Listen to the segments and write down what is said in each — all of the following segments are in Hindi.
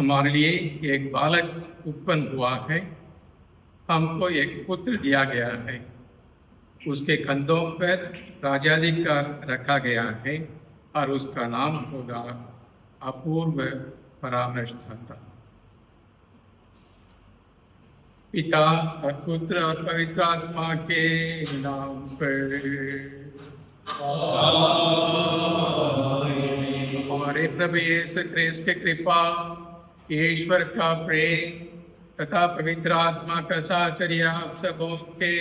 हमारे लिए एक बालक उत्पन्न हुआ है, हमको एक पुत्र दिया गया है, उसके कंधों पर राजाधिकार रखा गया है और उसका नाम होगा अपूर्व परामर्शदाता। पिता और पुत्र और पवित्र आत्मा के नाम पर। हमारे प्रभु यीशु ख्रिस्त की कृपा, ईश्वर का प्रेम तथा पवित्र आत्मा का साहचर्य आप सबों के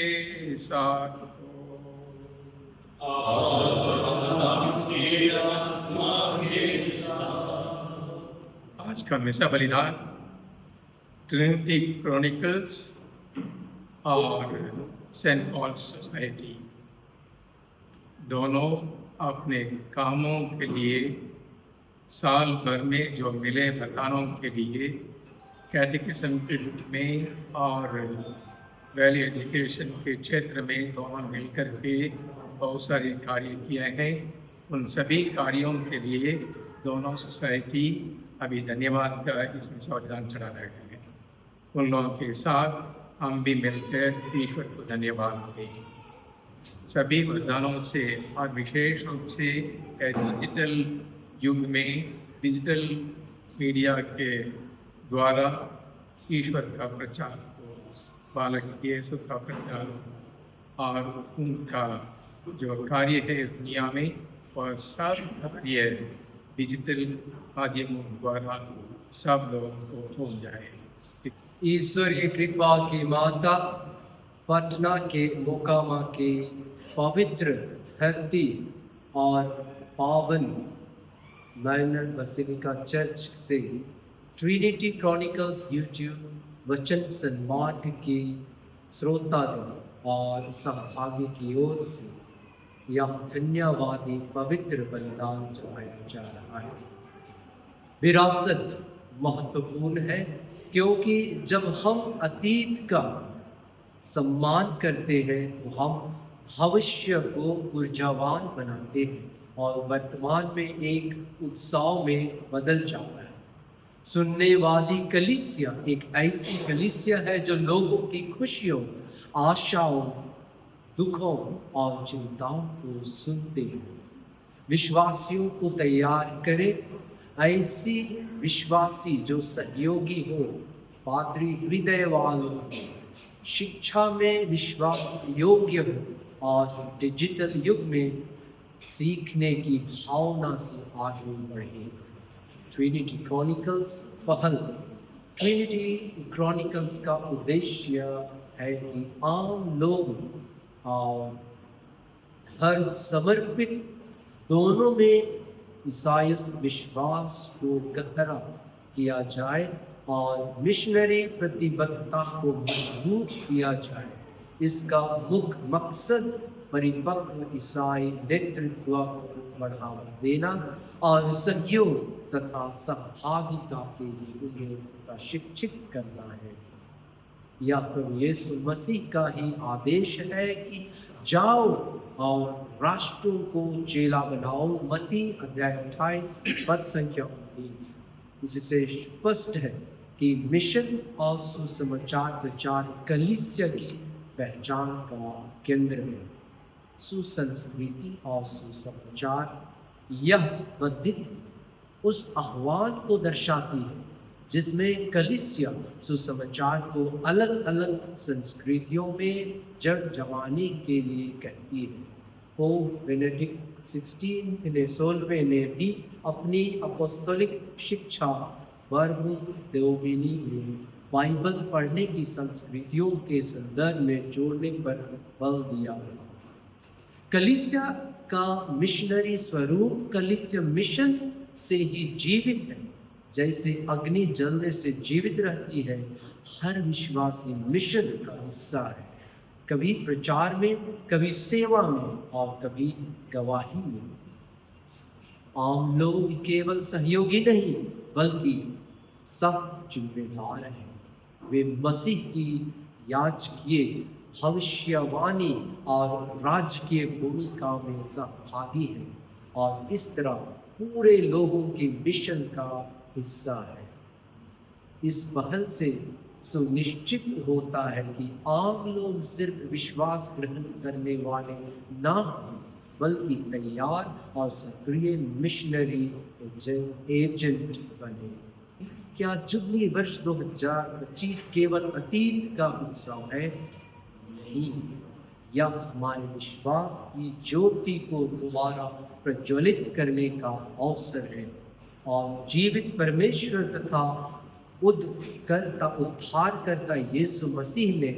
साथ हो। आज का मिसा बलिदान ट्रिनिटी क्रॉनिकल्स और सेंट पॉल्स सोसाइटी दोनों अपने कामों के लिए साल भर में जो मिले बलिदानों के लिए कैटेकिज्म के रूप में और वैल्यू एजुकेशन के क्षेत्र में दोनों मिलकर के बहुत सारे कार्य किए हैं। उन सभी कार्यों के लिए दोनों सोसाइटी अभी धन्यवाद का इसमें बलिदान चढ़ा रहे हैं। उन लोगों के साथ हम भी मिलकर ईश्वर को धन्यवाद दें। सभी वरदानों से और विशेष रूप से डिजिटल युग में डिजिटल मीडिया के द्वारा ईश्वर का प्रचार हो, बालक यीशु का प्रचार हो और उनका जो कार्य है दुनिया में वह सब कार्य डिजिटल माध्यमों द्वारा सब लोगों को पहुँच जाए। ईश्वरीय कृपा की माता पटना के मोकामा के पवित्र धरती और पावन माइनर बसिलिका चर्च से ट्रिनिटी क्रॉनिकल्स यूट्यूब वचन सन्मार्ग के श्रोतागण और सहभागी की ओर से यह धन्यवादी पवित्र बलिदान चढ़ाया जा रहा है। विरासत महत्वपूर्ण है क्योंकि जब हम अतीत का सम्मान करते हैं तो हम भविष्य को ऊर्जावान बनाते हैं और वर्तमान में एक उत्सव में बदल जाता है। सुनने वाली कलीसिया एक ऐसी कलीसिया है जो लोगों की खुशियों, आशाओं, दुखों और चिंताओं को सुनते हैं, विश्वासियों को तैयार करे, ऐसी विश्वासी जो सहयोगी हो, पात्री हृदय वालों, शिक्षा में विश्वास योग्य हो और डिजिटल युग में सीखने की भावना से आगे बढ़े। ट्रिनिटी क्रॉनिकल्स पहल। ट्रिनिटी क्रॉनिकल्स का उद्देश्य है कि आम लोग और हर समर्पित दोनों में ईसाई विश्वास को गहरा किया जाए और मिशनरी प्रतिबद्धता को मजबूत किया जाए। इसका मुख्य मकसद परिपक्व ईसाई नेतृत्व को बढ़ावा देना और सहयोग तथा सहभागिता के लिए उन्हें प्रशिक्षित करना है। यह प्रभु यीशु मसीह का ही आदेश है कि जाओ और राष्ट्रों को चेला बनाओ। मत्ती अध्याय 28 पद संख्या 19। इससे स्पष्ट है कि मिशन और सुसमाचार प्रचार कलीसिया की पहचान का केंद्र है। सुसंस्कृति और सुसमाचार यह पद्धति उस आह्वान को दर्शाती है जिसमें कलीसिया सुसमाचार को अलग अलग संस्कृतियों में जड़ जमाने के लिए कहती है। पोप बेनेडिक्ट 16 ने भी अपनी अपोस्तलिक शिक्षा वर्बुम देओमिनी में बाइबल पढ़ने की संस्कृतियों के संदर्भ में जोड़ने पर बल दिया। कलीसिया का मिशनरी स्वरूप कलीसिया मिशन से ही जीवित है। जैसे अग्नि जलने से जीवित रहती है, हर विश्वासी मिशन का हिस्सा है, कभी प्रचार में, कभी सेवा में और कभी गवाही में। आम लोग केवल सहयोगी नहीं बल्कि सब जिम्मेदार हैं। वे मसीह की याजकीय भविष्यवाणी और राजकीय भूमिका में सहभागी हैं और इस तरह पूरे लोगों के मिशन का हिस्सा है। इस पहल से सुनिश्चित होता है कि आम लोग सिर्फ विश्वास ग्रहण करने वाले ना हों, बल्कि तैयार और सक्रिय मिशनरी एजेंट बने। क्या जुबली वर्ष 2025 केवल अतीत का उत्सव है? नहीं, यह हमारे विश्वास की ज्योति को दोबारा प्रज्वलित करने का अवसर है और जीवित परमेश्वर तथा उद्धारकर्ता यीशु मसीह ने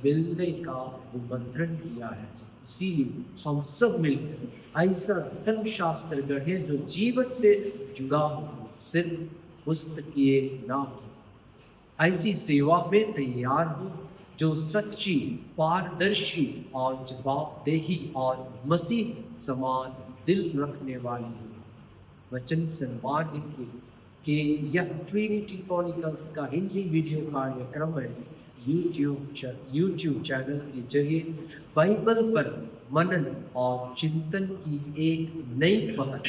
मिलने का निमंत्रण किया है। इसीलिए हम सब मिलकर ऐसा धर्मशास्त्र गढ़े जो जीवन से जुड़ा हो, सिर्फ पुस्तकीय ना हो। ऐसी सेवा में तैयार हो जो सच्ची, पारदर्शी और जवाबदेही और मसीह समान दिल रखने वाली हो। वचन सम्मान के यह ट्रिनिटी क्रॉनिकल्स का हिंदी वीडियो कार्यक्रम है। यूट्यूब चैनल के जरिए बाइबल पर मनन और चिंतन की एक नई पहल।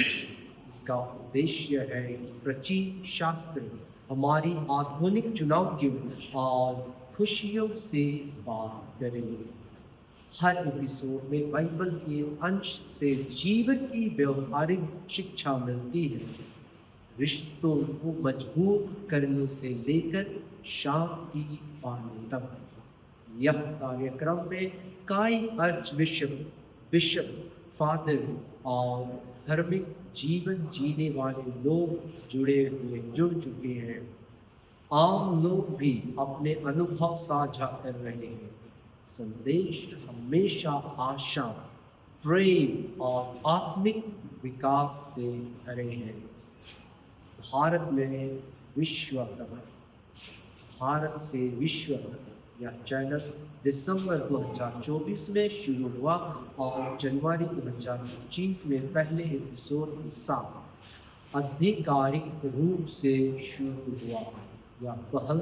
इसका उद्देश्य है कि प्राचीन शास्त्र हमारी आधुनिक चुनौतियों और खुशियों से बात करेंगे। हर एपिसोड में बाइबल के अंश से जीवन की व्यवहारिक शिक्षा मिलती है, रिश्तों को मजबूत करने से लेकर शांति पाने तक। यह कार्यक्रम में कई बिशप, फादर और धार्मिक जीवन जीने वाले लोग जुड़ चुके हैं। आम लोग भी अपने अनुभव साझा कर रहे हैं। संदेश हमेशा आशा, प्रेम और आत्मिक विकास से भरे हैं। भारत से विश्व तक यह चैनल दिसंबर 2024 में शुरू हुआ और जनवरी 2025 में पहले एपिसोड के साथ आधिकारिक रूप से शुरू हुआ। यह पहल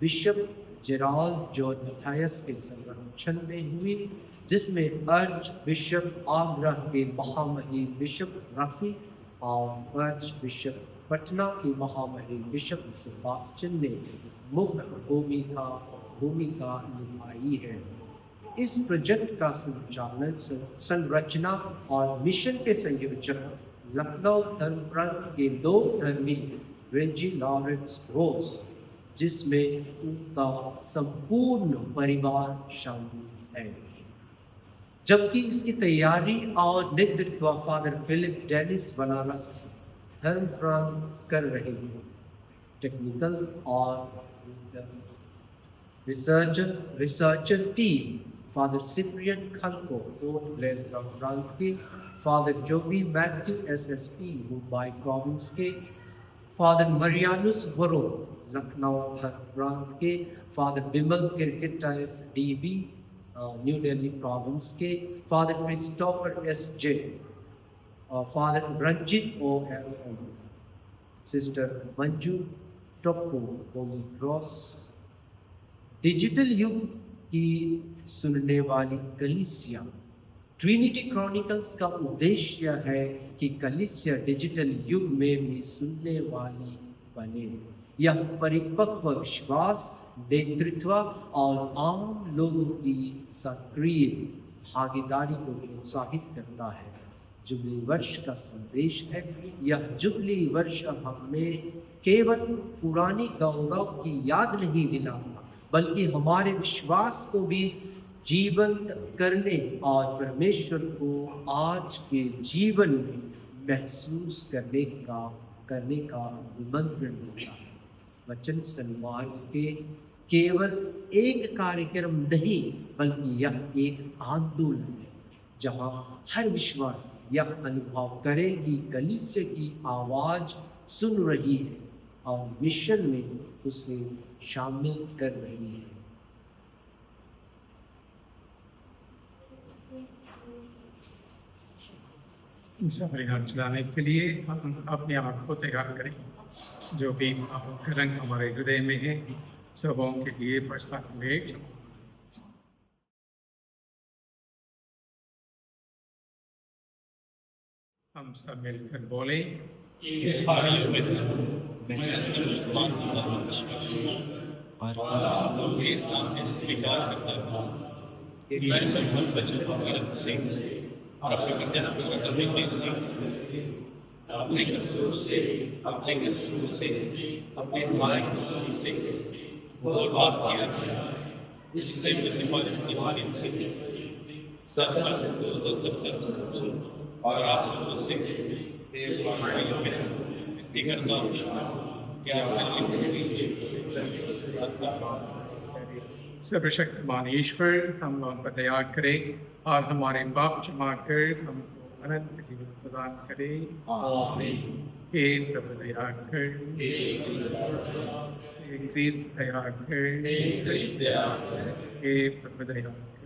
बिशप जेराल्ड जॉर्ज मैथायस के संरक्षण में हुई, जिसमें अर्च बिशप आगरा के महामहिम बिशप रफी और अर्च बिशप पटना के महामहिम बिशप सेबास्टियन ने मुख्य भूमिका निभाई है। इस प्रोजेक्ट का संचालन, संरचना और मिशन के संयोजक लखनऊ धर्म प्रांत के दो धर्मी रेजी लॉरेंस रोज, जिसमें उनका संपूर्ण परिवार शामिल है, जबकि इसकी तैयारी और नेतृत्व फादर फिलिप डेनिस बनारस धर्म प्रांत कर रहे हैं। टेक्निकल और रिसर्चर टीम फादर सिप्रियन खलको पोर्ट ब्लेयर प्रांत के, father Joby Mathew SSP Mumbai province के, फादर मरियानुस वरो लखनऊ प्रांत के, father Bimal Kerketta SDB New Delhi province के, father Christopher SJ, father Ranjit OFM, sister Manju Tappu holy cross. Digital युग की सुनने वाली कलीसिया। ट्रिनिटी क्रॉनिकल्स का उद्देश्य है कि कलीसिया डिजिटल युग में भी सुनने वाली बने। यह परिपक्व विश्वास, नेतृत्व और आम लोगों की सक्रिय भागीदारी को प्रोत्साहित करता है। जुबली वर्ष का संदेश है। यह जुबली वर्ष हमें केवल पुरानी गौरव की याद नहीं दिलाता, बल्कि हमारे विश्वास को भी जीवंत करने और परमेश्वर को आज के जीवन में महसूस करने का निमंत्रण देता है। वचन सम्मान के केवल एक कार्यक्रम नहीं, बल्कि यह एक आंदोलन है, जहां हर विश्वास यह अनुभव करे कि कलीसिया की आवाज सुन रही है और मिशन में उसे शामिल कर रही है। संविधान चलाने के लिए हम अपने आप को तैयार करें। जो भी रंग हमारे हृदय में है, सबों के लिए प्रस्ताव में हम सब मिलकर बोले, मैं मुसलमान और आप लोग के सामने स्वीकार करता हूँ कि मैं मोहम्मद बचन सिंह और अपनी विद्यार्थी अभिनय सिंह अपने कसूर से अपने हमारे कसूर से बहुत बात किया है इससे मिलने वाले मालिक से सब और आप लोगों से विनती करता हूँ कि सर्वशक्तिमान ईश्वर हम लोगों पर दया करे और हमारे पाप क्षमा कर हमको अनंत जीवन प्रदान करे। हे प्रभु दया कर, हे क्रिस्त दया कर, हे प्रभु दया कर।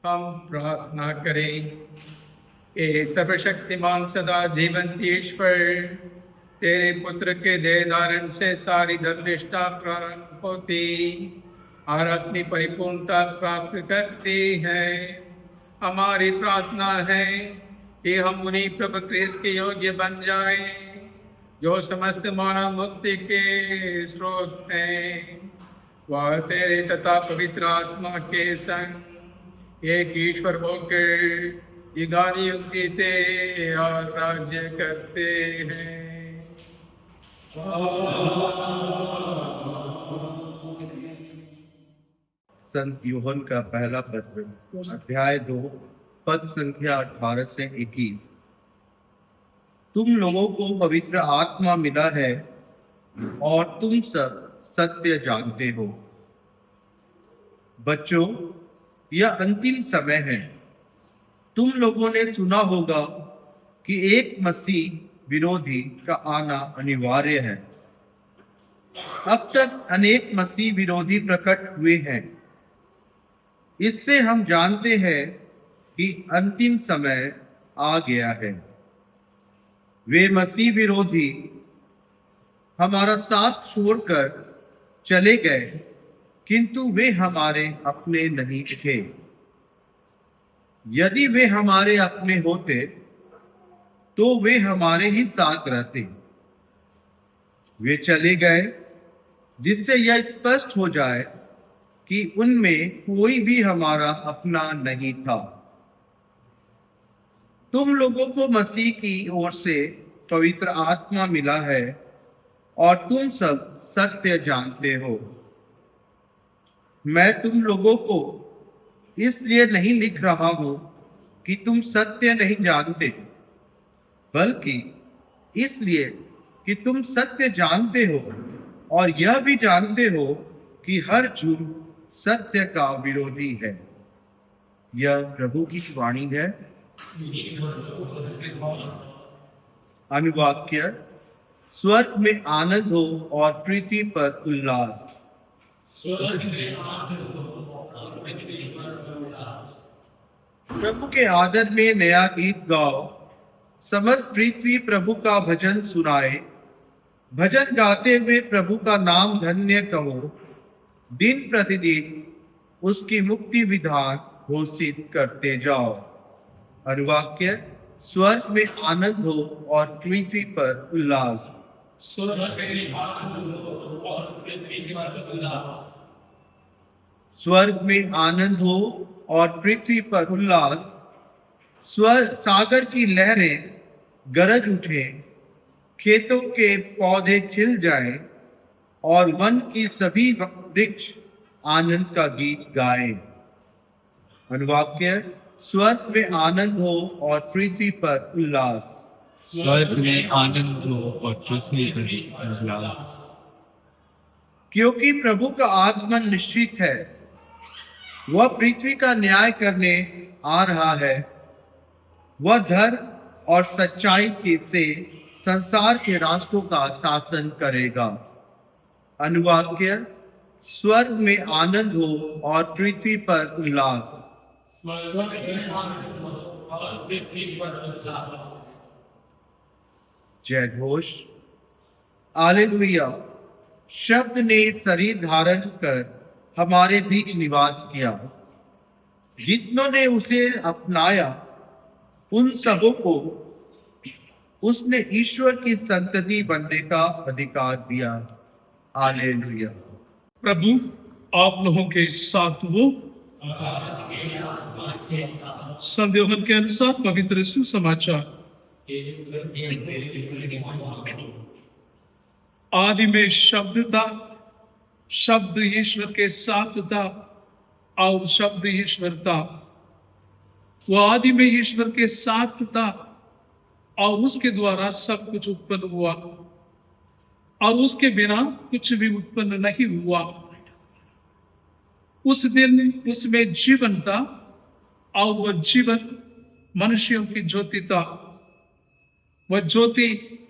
हम प्रार्थना करें कि सर्वशक्तिमान सदा जीवंत ईश्वर तेरे पुत्र के देह धारण से सारी धर्मनिष्ठा प्रारंभ होती और अपनी परिपूर्णता प्राप्त करती है। हमारी प्रार्थना है कि हम उन्हीं प्रभु क्रिस्त के योग्य बन जाएं जो समस्त मानव मुक्ति के स्रोत हैं। वह तेरे तथा पवित्र आत्मा के संग एक ईश्वर होकर युगानुयुग जीते और राज्य करते हैं। संत यूहन का पहला पत्र अध्याय 2 पद संख्या 18 से 21। तुम लोगों को पवित्र आत्मा मिला है और तुम सब सत्य जानते हो। बच्चों, यह अंतिम समय है। तुम लोगों ने सुना होगा कि एक मसीह विरोधी का आना अनिवार्य है। अब तक अनेक मसीह विरोधी प्रकट हुए हैं। इससे हम जानते हैं कि अंतिम समय आ गया है। वे मसीह विरोधी हमारा साथ छोड़कर चले गए, किंतु वे हमारे अपने नहीं थे। यदि वे हमारे अपने होते तो वे हमारे ही साथ रहते। वे चले गए जिससे यह स्पष्ट हो जाए कि उनमें कोई भी हमारा अपना नहीं था। तुम लोगों को मसीह की ओर से पवित्र आत्मा मिला है और तुम सब सत्य जानते हो। मैं तुम लोगों को इसलिए नहीं लिख रहा हूं कि तुम सत्य नहीं जानते, बल्कि इसलिए कि तुम सत्य जानते हो और यह भी जानते हो कि हर झूठ सत्य का विरोधी है। यह प्रभु की वाणी है। अनुवाक्य: स्वर्ग में आनंद हो और पृथ्वी पर उल्लास। प्रभु के आदर में नया गीत गाओ। समस्त पृथ्वी प्रभु का भजन सुनाए। भजन गाते हुए प्रभु का नाम धन्य कहो। दिन प्रतिदिन उसकी मुक्ति विधान घोषित करते जाओ। अनुवाक्य: स्वर्ग में आनंद हो और पृथ्वी पर उल्लास। स्वर्ग में आनंद हो और पृथ्वी पर उल्लास। सागर की लहरें गरज उठे, खेतों के पौधे खिल जाएं और वन की सभी वृक्ष आनंद का गीत गाएं। अनुवाक्य: स्वर्ग में आनंद हो और पृथ्वी पर उल्लास। स्वर्ग में आनंद हो और पृथ्वी पर उल्लास। क्योंकि प्रभु का आगमन निश्चित है। वह पृथ्वी का न्याय करने आ रहा है। वह धर्म और सच्चाई से संसार के राष्ट्रों का शासन करेगा। अनुवाक्य: स्वर्ग में आनंद हो और पृथ्वी पर उल्लास। जय घोष। हालेलुया। शब्द ने शरीर धारण कर हमारे बीच निवास किया। जितनों ने उसे अपनाया उन सबों को उसने ईश्वर की संतति बनने का अधिकार दिया। हालेलुया। प्रभु आप लोगों के साथ हो। संत यूहन्ना के अनुसार पवित्र सुसमाचार। आदि में शब्द था, शब्द ईश्वर के साथ था और शब्द ईश्वर था। वह आदि में ईश्वर के साथ था और उसके द्वारा सब कुछ उत्पन्न हुआ और उसके बिना कुछ भी उत्पन्न नहीं हुआ। उस दिन उसमें जीवन था और वह जीवन मनुष्यों की ज्योति था। वह ज्योति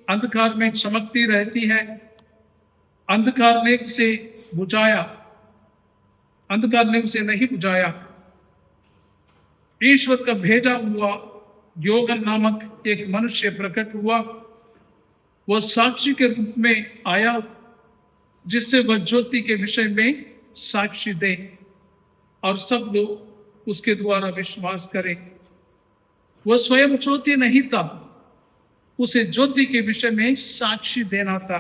अंधकार में चमकती रहती है। अंधकार ने उसे बुझाया, अंधकार ने उसे नहीं बुझाया। ईश्वर का भेजा हुआ योगन नामक एक मनुष्य प्रकट हुआ। वह साक्षी के रूप में आया, जिससे वह ज्योति के विषय में साक्षी दे और सब लोग उसके द्वारा विश्वास करें। वह स्वयं ज्योति नहीं था, उसे ज्योति के विषय में साक्षी देना था।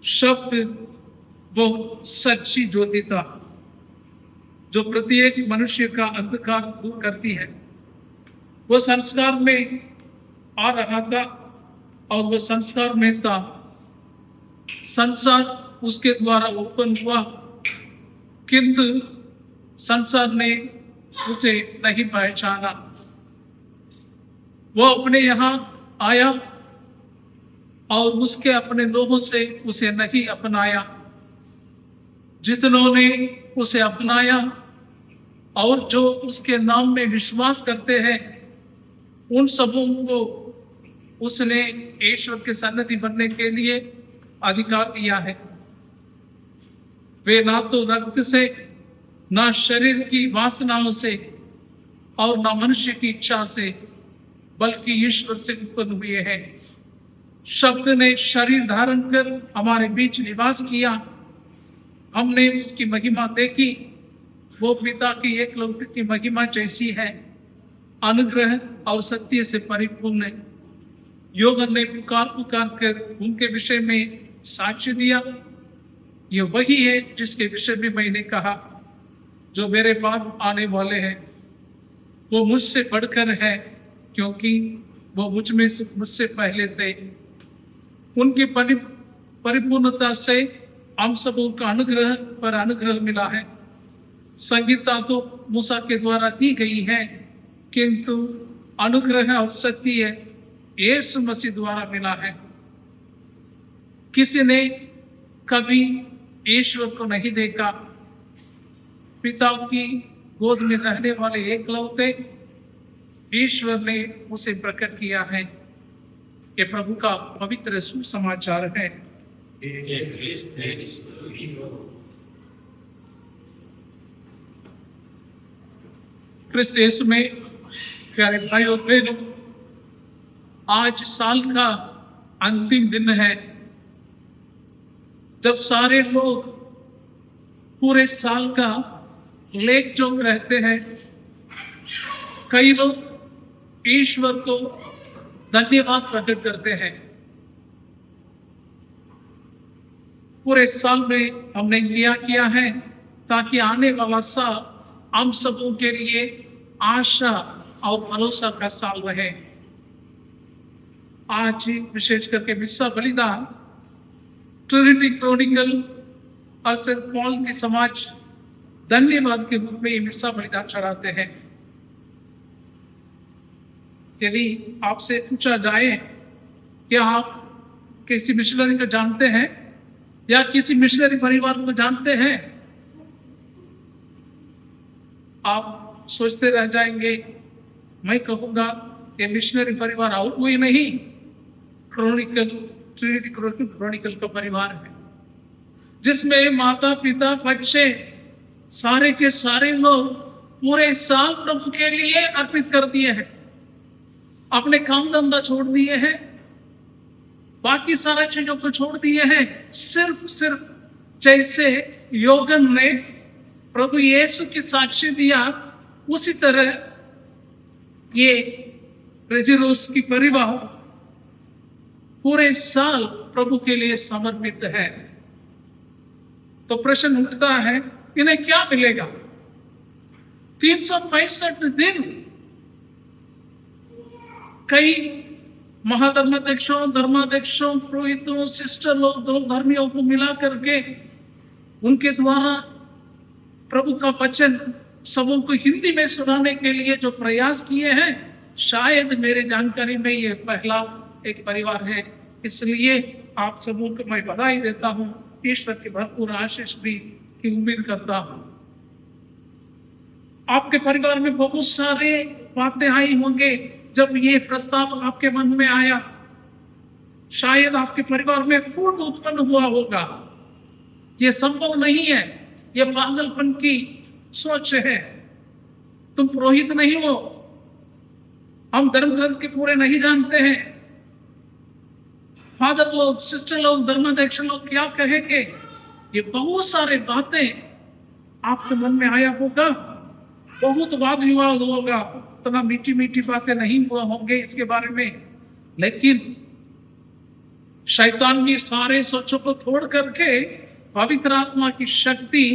शब्द वो सच्ची ज्योति था जो प्रत्येक मनुष्य का अंधकार दूर करती है। वह संस्कार में आ रहा था और वह संस्कार में था। संसार उसके द्वारा उत्पन्न हुआ, किंतु संसार ने उसे नहीं पहचाना। वो अपने यहाँ आया और उसके अपने लोगों से उसे नहीं अपनाया। जितनों ने उसे अपनाया और जो उसके नाम में विश्वास करते हैं, उन सबों को उसने ईश्वर के सन्निधि बनने के लिए अधिकार दिया है। वे ना तो रक्त से, ना शरीर की वासनाओं से और ना मनुष्य की इच्छा से, बल्कि ईश्वर से उत्पन्न हुए हैं। शब्द ने शरीर धारण कर हमारे बीच निवास किया। हमने उसकी महिमा देखी, वो पिता की एकलौते की महिमा जैसी है, अनुग्रह और सत्य से परिपूर्ण है। योगन ने पुकार पुकार कर उनके विषय में साक्ष्य दिया। ये वही है जिसके विषय में मैंने कहा, जो मेरे बाद आने वाले हैं वो मुझसे बढ़कर है, क्योंकि वो मुझसे पहले थे। उनकी परिपूर्णता से हम सबों का अनुग्रह पर अनुग्रह मिला है। संगीता तो मूसा के द्वारा दी गई है, किंतु अनुग्रह और सत्य यीशु मसीह द्वारा मिला है। किसी ने कभी ईश्वर को नहीं देखा। पिता की गोद में रहने वाले एकलौते ईश्वर ने उसे प्रकट किया है। ये प्रभु का पवित्र सुसमाचार है। क्रिस्त यीशु में प्यारे भाई और बहनों, आज साल का अंतिम दिन है, जब सारे लोग पूरे साल का लेख जोग रहते हैं। कई लोग ईश्वर को धन्यवाद प्रकट करते हैं। पूरे साल में हमने क्रिया किया है ताकि आने वाला साल हम सबों के लिए आशा और भरोसा का साल रहे। आज विशेष करके मिस्सा बलिदान ट्रिनिटी क्रॉनिकल और सेंट पॉल के समाज धन्यवाद के रूप में ये मिस्सा बलिदान चढ़ाते हैं। यदि आपसे पूछा जाए कि आप किसी मिशनरी को जानते हैं या किसी मिशनरी परिवार को जानते हैं, आप सोचते रह जाएंगे। मैं कहूँगा कि मिशनरी परिवार और कोई नहीं, ट्रिनिटी क्रॉनिकल का परिवार है, जिसमें माता पिता बच्चे सारे के सारे लोग पूरे साल प्रभु के लिए अर्पित कर दिए हैं। अपने काम धंधा छोड़ दिए हैं, बाकी सारा चीजों को छोड़ दिए हैं। सिर्फ जैसे योगन ने प्रभु यीशु की साक्षी दिया, उसी तरह ये रेजिरोस की परिवार पूरे साल प्रभु के लिए समर्पित है। तो प्रश्न उठता है, इन्हें क्या मिलेगा? 365 दिन कई महाधर्माध्यक्षों, धर्माध्यक्षों, पुरोहितों, सिस्टर लोग, दो धर्मियों को मिला करके उनके द्वारा प्रभु का वचन सबों को हिंदी में सुनाने के लिए जो प्रयास किए हैं, शायद मेरे जानकारी में ये पहला एक परिवार है। इसलिए आप सबों को मैं बधाई देता हूँ, ईश्वर की भरपूर आशीष भी की उम्मीद करता हूँ। आपके परिवार में बहुत सारे बातें आई होंगे जब ये प्रस्ताव आपके मन में आया। शायद आपके परिवार में फूट उत्पन्न हुआ होगा, ये संभव नहीं है, ये पागलपन की सोच है, तुम पुरोहित नहीं हो, हम धर्म ग्रंथ के पूरे नहीं जानते हैं, फादर लोग, सिस्टर लोग, धर्माध्यक्ष लोग क्या कहेंगे। ये बहुत सारे बातें आपके मन में आया होगा, बहुत वाद विवाद होगा, इतना मीठी मीठी बातें नहीं हुआ होंगे इसके बारे में। लेकिन शैतान की सारे सोचों को तोड़ करके पवित्र आत्मा की शक्ति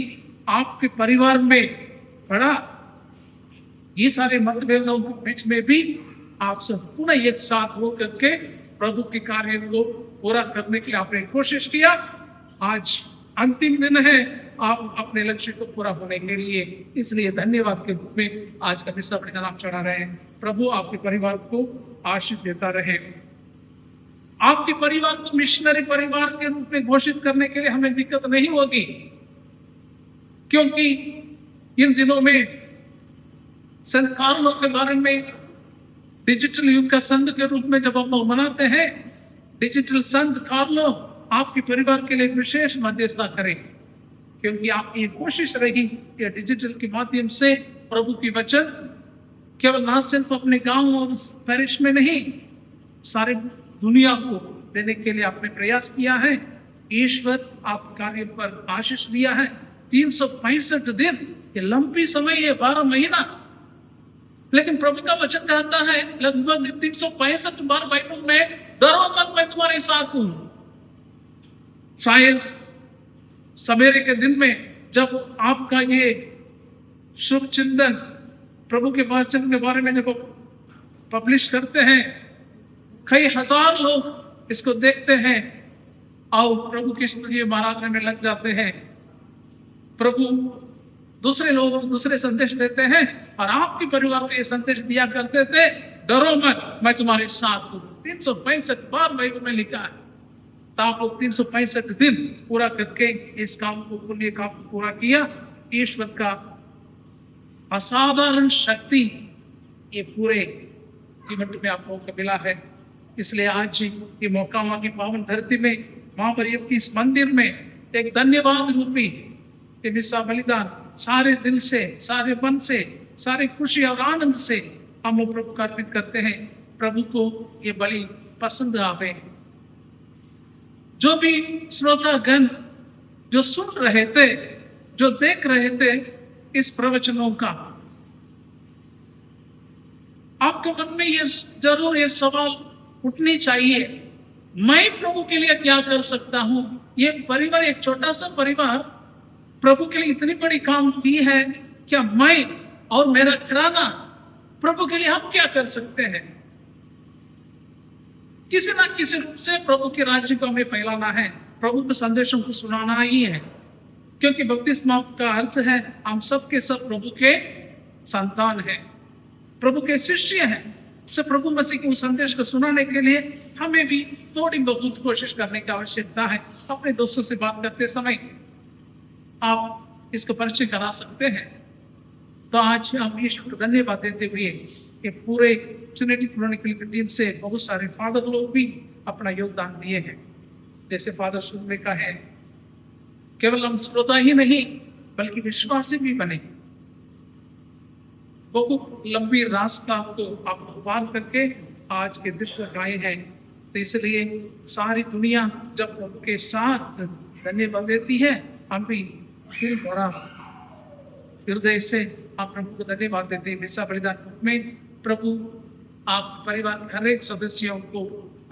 आपके परिवार में पड़ा। ये सारे मतभेदों के बीच में भी आप सब पुनः एक साथ हो करके प्रभु के कार्य को पूरा करने की आपने कोशिश किया। आज अंतिम दिन है आप अपने लक्ष्य को पूरा होने के लिए, इसलिए धन्यवाद के रूप में आज का हिस्सा बलिदान आप चढ़ा रहे हैं। प्रभु आपके परिवार को आशीष देता रहे। आपके परिवार को मिशनरी परिवार के रूप में घोषित करने के लिए हमें दिक्कत नहीं होगी, क्योंकि इन दिनों में संत कार्लो के बारे में डिजिटल युग का संत के रूप में जब आप लोग मनाते हैं, डिजिटल संत कार्लो आपके परिवार के लिए विशेष मध्यस्थता करें, क्योंकि आपकी ये कोशिश रही कि डिजिटल के माध्यम से प्रभु की वचन केवल ना सिर्फ अपने गांव और पैरिश में नहीं, सारे दुनिया को देने के लिए आपने प्रयास किया है। ईश्वर आप कार्य पर आशीष दिया है। 365 दिन, ये लंबी समय है, 12 महीना, लेकिन प्रभु का वचन कहता है लगभग 365 बार बाइबल में, डरो मत, मैं तुम्हारे साथ हूं। शायद सवेरे के दिन में जब आपका ये शुभ चिंतन प्रभु के वचन के बारे में जब पब्लिश करते हैं, कई हजार लोग इसको देखते हैं और प्रभु की स्तुति आराधना में लग जाते हैं। प्रभु दूसरे लोगों को दूसरे संदेश देते हैं और आपके परिवार को ये संदेश दिया करते थे, डरो मत, मैं तुम्हारे साथ हूं। 365 बार बाइबल में लिखा है। तो आप लोग 365 दिन पूरा करके इस काम को, पुण्य काम को पूरा किया। ईश्वर का असाधारण शक्ति ये पूरे इवेंट में आप लोगों को मिला है। इसलिए आज ये मोकामा की पावन धरती में मां मरियम की इस मंदिर में एक धन्यवाद रूपी मिस्सा बलिदान सारे दिल से, सारे मन से, सारी खुशी और आनंद से हम लोग प्रभु को अर्पित करते हैं। प्रभु को ये बलि पसंद आवे। जो भी श्रोतागण जो सुन रहे थे, जो देख रहे थे इस प्रवचनों का, आपके मन में ये जरूर ये सवाल उठनी चाहिए, मैं प्रभु के लिए क्या कर सकता हूं? ये परिवार, एक छोटा सा परिवार प्रभु के लिए इतनी बड़ी काम की है, क्या मैं और मेरा घराना प्रभु के लिए हम क्या कर सकते हैं? किसी ना किसी रूप से प्रभु के राज्य को हमें फैलाना है, प्रभु के संदेशों को सुनाना ही है, क्योंकि बपतिस्मा का अर्थ है हम सब के सब प्रभु के संतान हैं, प्रभु के शिष्य हैं। से प्रभु मसीह के उस संदेश को सुनाने के लिए हमें भी थोड़ी बहुत कोशिश करने की आवश्यकता है। अपने दोस्तों से बात करते समय आप इसको परिचय करा सकते हैं। तो आज हम ईश्वर को धन्यवाद देते हुए कि पूरे ट्रिनिटी क्रॉनिकल की टीम से बहुत सारे फादर लोग भी अपना योगदान दिए हैं। जैसे फादर सुनने का है, केवल हम श्रोता ही नहीं बल्कि विश्वासी भी बने। बहुत लंबी रास्ता को आप पार करके आज के दिन तक आए हैं। तो इसलिए सारी दुनिया जब प्रभु के साथ धन्यवाद देती है, हम भी दिल भरा हृदय से आप प्रभु को धन्यवाद देते हैं। मिस्सा बलिदान में प्रभु आप परिवार हर एक सदस्यों को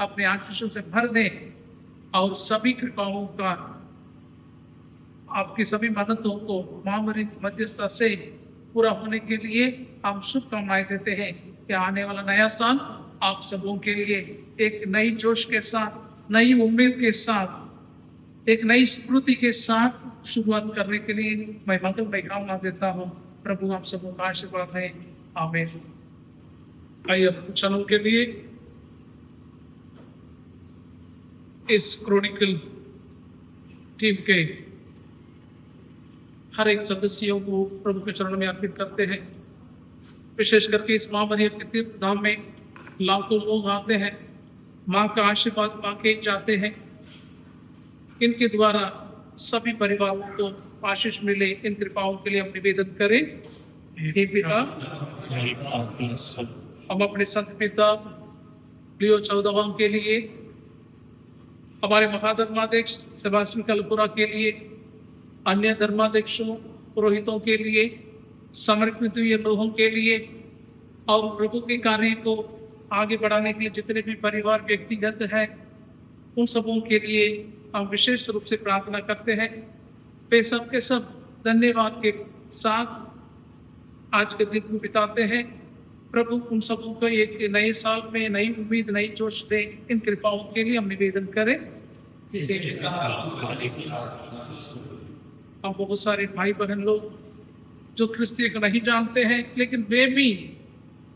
अपने आशीषों से भर दें और सभी कृपाओं का, आपकी सभी मन्नतों को महामरी मध्यस्थता से पूरा होने के लिए हम शुभकामनाएं देते हैं कि आने वाला नया साल आप सबों के लिए एक नई जोश के साथ, नई उम्मीद के साथ, एक नई स्मृति के साथ शुरुआत करने के लिए मैं मंगलमय कामना देता हूँ। प्रभु आप सबों का आशीर्वाद है। आमीन। आइए चैनल के लिए इस क्रॉनिकल टीम के हर एक सदस्यों को प्रभु के चरण में अर्पित करते हैं। विशेष करके इस मां मरियम के तीर्थ धाम में लाखों लोग आते हैं, मां का आशीर्वाद पाके जाते हैं। इनके द्वारा सभी परिवारों को आशीष मिले, इन कृपाओं के लिए हम निवेदन करें। हे पिता, हम अपने संत पिता लियो 14वां के लिए, हमारे महाधर्माध्यक्ष सेबास्टियन कलपुरा के लिए, अन्य धर्माध्यक्षों पुरोहितों के लिए, समर्पित हुए लोगों के लिए और प्रभु के कार्य को आगे बढ़ाने के लिए जितने भी परिवार व्यक्तिगत है, उन सबों के लिए हम विशेष रूप से प्रार्थना करते हैं। वे सब के सब धन्यवाद के साथ आज के दिन को बिताते हैं। प्रभु उन सबों को एक नए साल में नई उम्मीद, नई जोश दे। इन कृपाओं के लिए हम निवेदन करें। अब बहुत सारे भाई बहन लोग जो क्रिस्ती को नहीं जानते हैं, लेकिन वे भी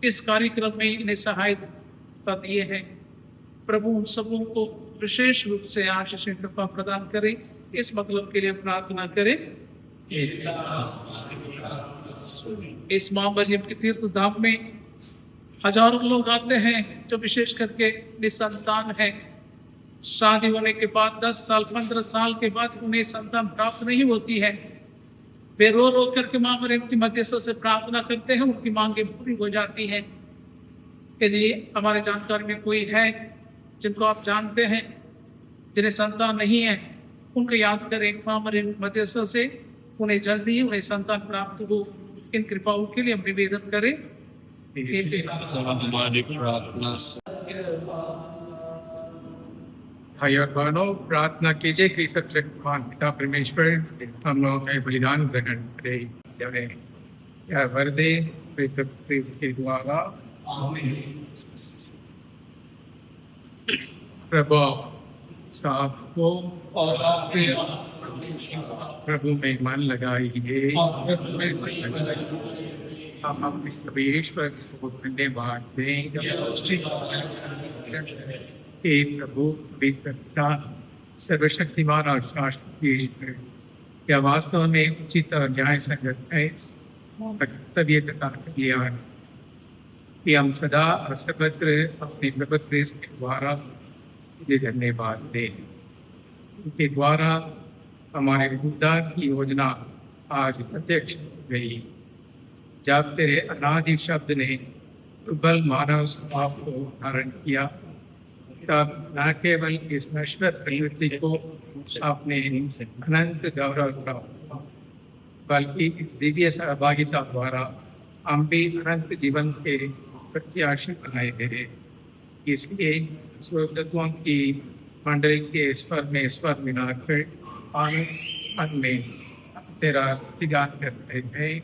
इस कार्यक्रम में इन्हें सहायता दिए हैं। प्रभु उन सबों को विशेष रूप से आशीष कृपा प्रदान करे। इस मतलब के लिए प्रार्थना करें। इस मां मरियम के तीर्थ धाम में हजारों लोग आते हैं जो विशेष करके निसंतान है। शादी होने के बाद 10 साल 15 साल के बाद उन्हें संतान प्राप्त नहीं होती है। वे रो रो करके मां मरियम की मध्यस्थता से प्रार्थना करते हैं, उनकी मांगें पूरी हो जाती हैं। यदि हमारे जानकारी में कोई है जिनको आप जानते हैं जिन्हें संतान नहीं है, उनको याद करें मां मरियम की मध्यस्थता से उन्हें जल्दी उन्हें संतान प्राप्त हो। इन कृपाओं के लिए हम निवेदन करें। हमारी प्रार्थना भाई और बहनों, प्रार्थना कीजिए कि सर्वशक्तिमान पिता परमेश्वर हम लोगों का बलिदान ग्रहण करे। जय यह वर दे पवित्र प्रेस के द्वारा। प्रभु साथ को और प्रभु में मन लगाइए। हम अपने परमेश्वर को धन्यवाद दें। हे प्रभु पवित्रता सर्वशक्तिमान और शाश्वत ईश्वर, क्या वास्तव में उचित और न्याय संगत है तबीयत किया कि हम सदा और सर्वत्र अपने प्रभु प्रेस के द्वारा ये धन्यवाद दें। उनके द्वारा हमारे उद्धार की योजना आज प्रत्यक्ष हो गई। जब तेरे अनादि शब्द ने दुर्बल मानव स्वभाव को धारण किया, तब न केवल इस नश्वर प्रवृत्ति को अपने अनंत गौरव प्राप्त हुआ, बल्कि इस दिव्य सहभागिता द्वारा हम भी अनंत जीवन के प्रत्याशी बनाए गए। इसलिए स्वर्गदूतों की मंडली के स्वर में स्वर मिलाकर आनंद में तेरा स्तुतिगान करते हैं।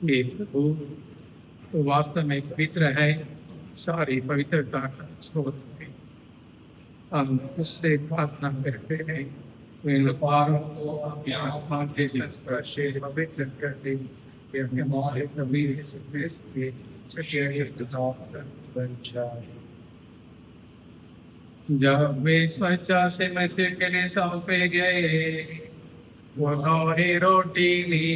ये प्रभु तो वास्तव में पवित्र है, सारी पवित्रता का स्रोत है। हम उससे प्रार्थना करते हैं, इन पारों को अपनी आत्मा के संस्पर्श से पवित्र करते कि हमारे प्रभु यीशु मसीह के शरीर बन जाए। जब वे स्वेच्छा से मृत्यु के लिए सौंपे गए, वो नौरी रोटी ली,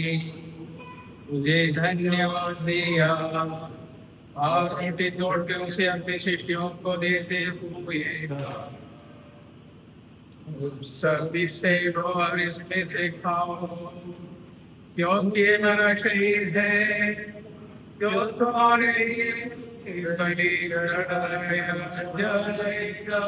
मुझे धन्यवाद दिया और रोटी तोड़ के उसे अपने शिष्यों को देते हुए सभी से लो और इसमें से खाओ, क्योंकि ये मेरा शरीर है जो तुम्हारे लिए बलि चढ़ाया जाएगा।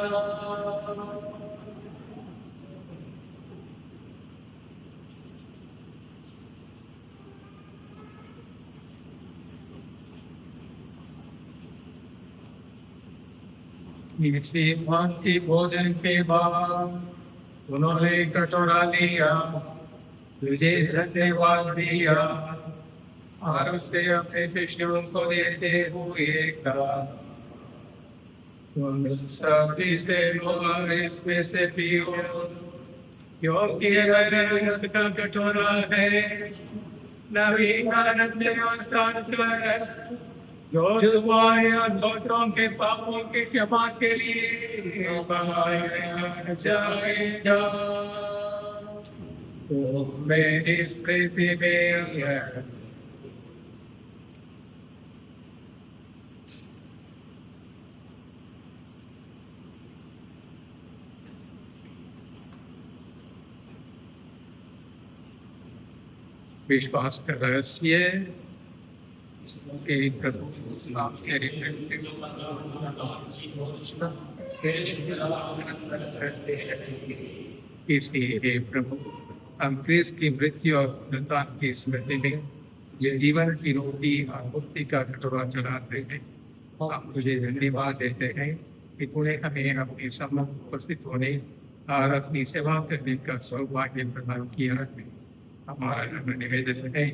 इसी भांति भोजन के बाद उन्होंने कटोरा लिया, तुझे धन्यवाद दिया और उसे अपने शिष्यों को देते हुए कहा, तुम सभी से लो और इसमें से पियो, क्योंकि ये मेरे रक्त का कटोरा है, नवीनीकरण व्यवस्था है, जो तुम्हारे और बहुतों के पापों की क्षमा के लिए बहाया जाएगा। तो मेरी स्मृति में है। विश्वास का रहस्य के प्रभु इसलिए प्रभु हम क्रिस्त की मृत्यु और पुनरुत्थान की स्मृति में जो जीवन की रोटी और मुक्ति का कटोरा चढ़ाते हैं हम तुझे धन्यवाद देते हैं कि तूने हमें अपने सम्मुख उपस्थित होने और अपनी सेवा करने का सौभाग्य प्रदान किया है। हमारा नम्र निवेदन है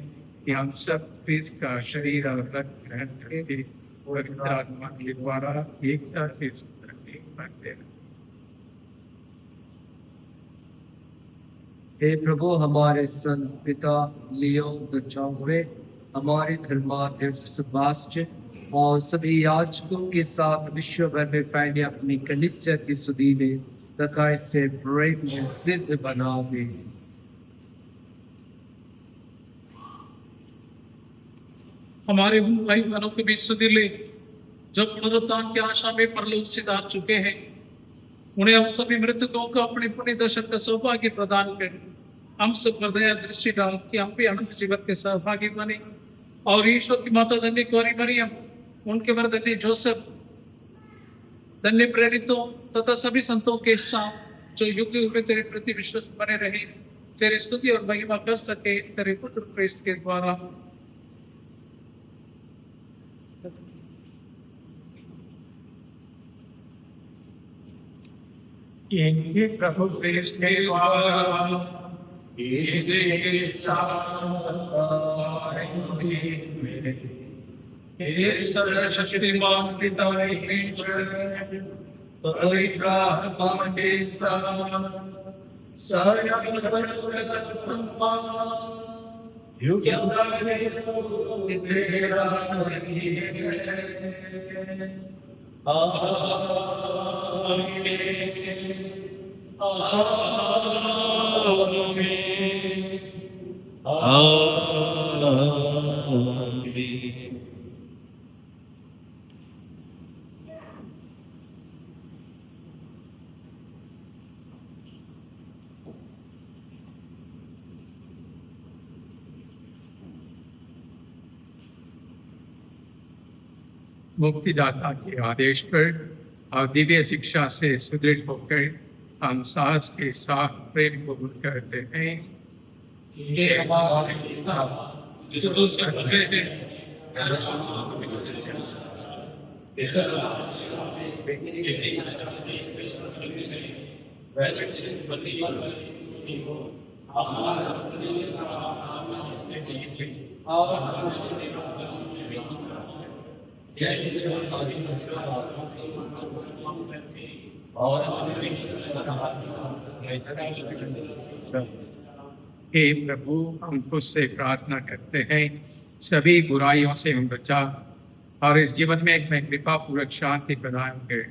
कि हम सब क्रिस्त का शरीर और रक्त ग्रहण करके पवित्र आत्मा के द्वारा एकता के सूत्र में बनते हैं। हे प्रभु, हमारे संत पिता लियो द हमारे धर्माध्यक्ष सेबास्टियन और सभी याजकों के साथ विश्व भर में फैले अपनी कलीसिया की सुधि में तथा इससे प्रेम में सिद्ध बना दे। हमारे उन भाई बहनों के बीच सुधि ले जो पुनरुत्थान की आशा में परलोक से जा चुके हैं। उन्हें हम सभी मृतकों को अपने पुण्य दर्शन का सौभाग्य प्रदान कर हम सब पर दया दृष्टि डाल कि हम भी अनंत जीवन के सहभागी बने और ईश्वर की माता धन्य कुंवारी मरियम, उनके वर धन्य जोसेफ, धन्य प्रेरितों तथा सभी संतों के साथ जो युग युग में तेरे प्रति विश्वस्त बने रहे, तेरी स्तुति और महिमा कर सके तेरे पुत्र क्रिस्त के द्वारा। इनके प्रभु क्रिस्त के द्वारा ये देश हे सर्वशक्तिमान पिता ईश्वर, पवित्र आत्मा के साथ सर्वभूत संपन्न युग युग में तेरा मुक्तिदाता के आदेश पर और दिव्य शिक्षा से सुदृढ़ होकर हम साहस के साथ प्रेम को करते हैं। ये हमारे पिता जो स्वर्ग में है, हे प्रभु, हम खुद से प्रार्थना करते हैं सभी बुराइयों से हम बचा और इस जीवन में एक कृपा पूर्वक शांति प्रदान कर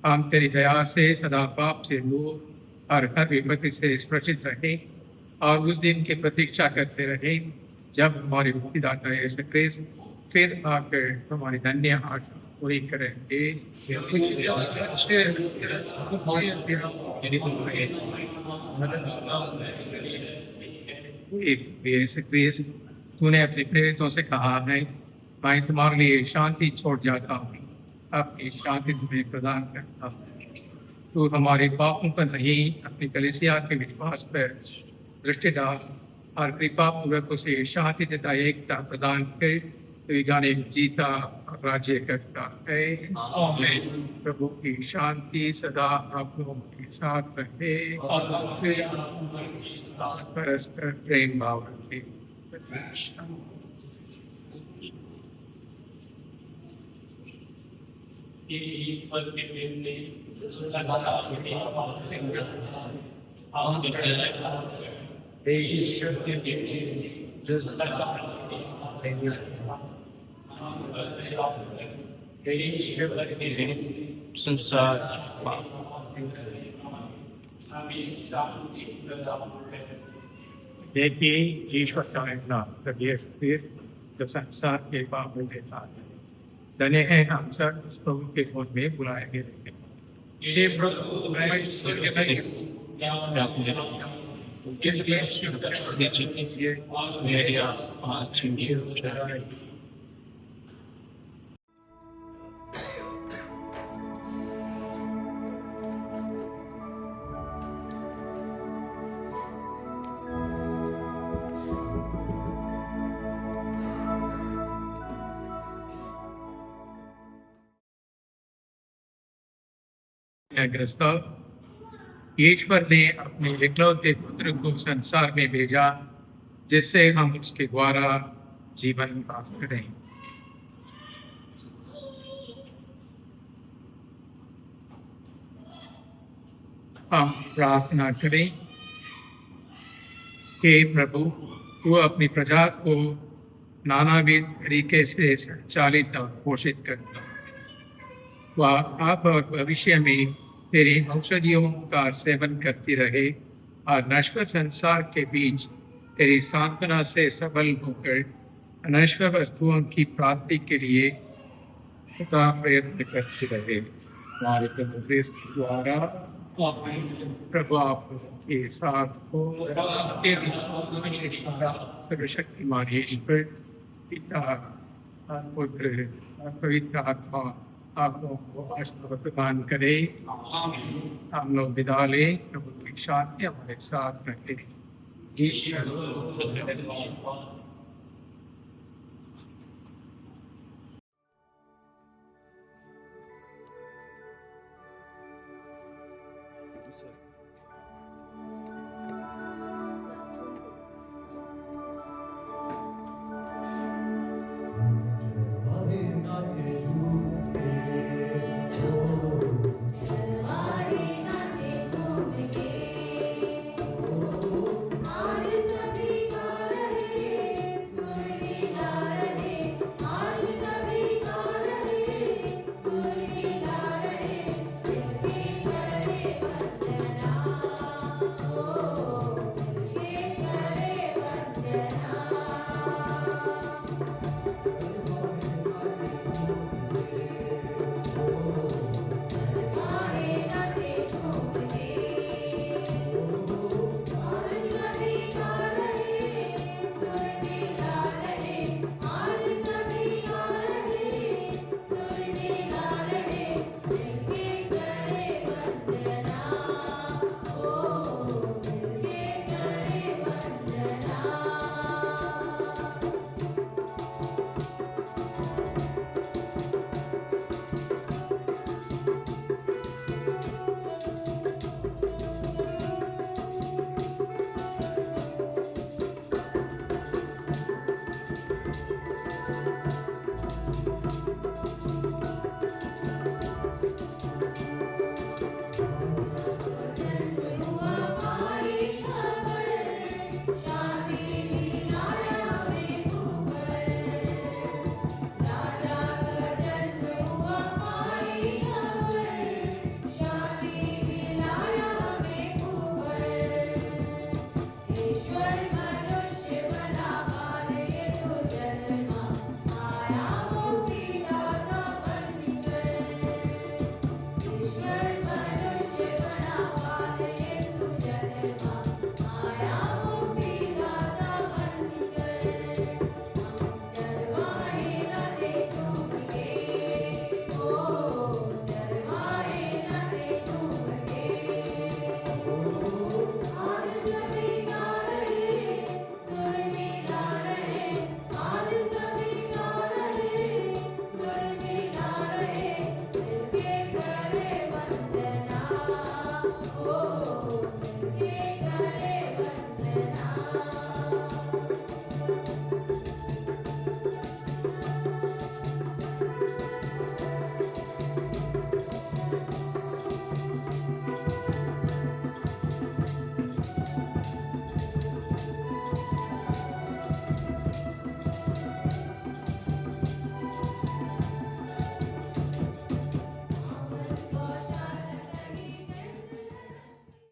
हम तेरी दया से सदा पाप से दूर और हर विपत्ति से सुरक्षित रहे और उस दिन की प्रतीक्षा करते रहे जब हमारे मुक्तिदाता यीशु क्रिस्त फिर आकर हमारी धन्य आशा पूरी करेंगे। यीशु क्रिस्त, तूने अपने प्रेरितों से कहा है, मैं तुम्हारे लिए शांति छोड़ जाता हूँ, अपनी शांति तुम्हें प्रदान करता हूँ। तू हमारे पापों पर नहीं, अपनी कलीसिया के विश्वास पर दृष्टि डाल और कृपा पूर्वक उसे शांति तथा एकता प्रदान कर गाने जीता और राज्य करता है। आमीन। प्रभु की शांति सदा आप लोगों के साथ रहे और परस्पर प्रेम भाव रखे। संसार देखिए ईश्वर का नाम जो संसार के पाप में देता है। धन्य है हम सब इस प्रभु के गोद में बुलाए गए। ये प्रभु मैं ईश्वर के नहीं मेरी आत्मा ग्रस्त ईश्वर ने अपने इकलौते पुत्र को संसार में भेजा जिससे हम उसके द्वारा जीवन प्राप्त करें। हम प्रार्थना करें कि प्रभु तू अपनी प्रजा को नानाविध तरीके से संचालित और पोषित करता है। वह अब और भविष्य में तेरी औषधियों का सेवन करती रहे और नश्वर संसार के बीच तेरी सांत्वना से सबल होकर अनश्वर वस्तुओं की प्राप्ति के लिए सदा प्रयत्न करती रहे। हमारे प्रभु क्रिस्त द्वारा प्रभु आपके साथ हो। सर्वशक्तिमान ईश्वर पिता और पुत्र और पवित्र आत्मा आप लोगों को आशीर्वाद प्रदान करे। हम लोग विदा ले। प्रभु की शांति हमारे साथ रखे। सर